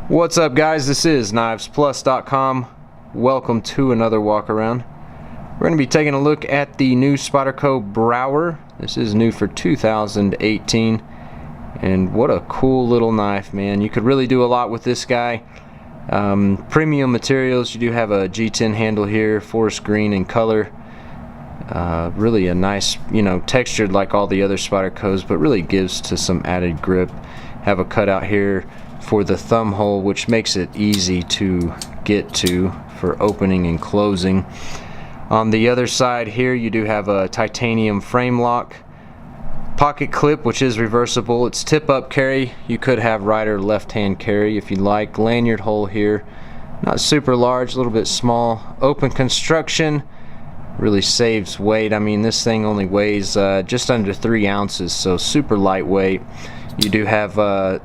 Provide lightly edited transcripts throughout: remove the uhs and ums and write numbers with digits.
What's up, guys? This is knifesplus.com. Welcome to another walk around. We're going to be taking a look at the new Spyderco Brouwer. This is new for 2018, and what a cool little knife, man. You could really do a lot with this guy. Premium materials. You do have a G10 handle here, forest green in color. Really a nice, textured like all the other Spydercos, but really gives to some added grip. Have a cutout here for the thumb hole, which makes it easy to get to for opening and closing. On the other side here, you do have a titanium frame lock, pocket clip, which is reversible. It's tip up carry. You could have right or left hand carry if you like. Lanyard hole here, not super large, a little bit small. Open construction, really saves weight. I mean, this thing only weighs just under 3 ounces, so super lightweight. You do have a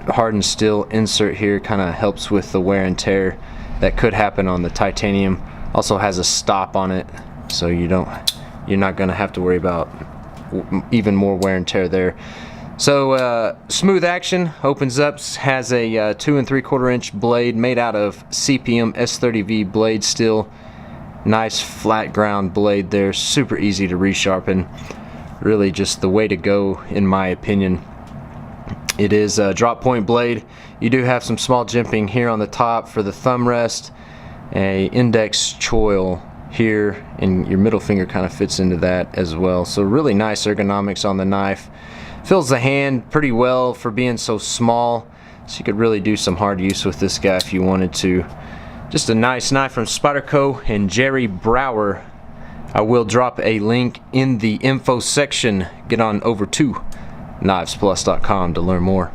hardened steel insert here, kind of helps with the wear and tear that could happen on the titanium. Also has a stop on it, so you're not going to have to worry about even more wear and tear there. So smooth action, opens up, has a 2 3/4 inch blade made out of CPM S30V blade steel. Nice flat ground blade there, super easy to resharpen. Really just the way to go, in my opinion. It is a drop point blade. You do have some small jimping here on the top for the thumb rest, a index choil here, and your middle finger kind of fits into that as well. So really nice ergonomics on the knife. Fills the hand pretty well for being so small, so you could really do some hard use with this guy if you wanted to. Just a nice knife from Spyderco and Jerry Brouwer. I will drop a link in the info section. Get on over to knifesplus.com to learn more.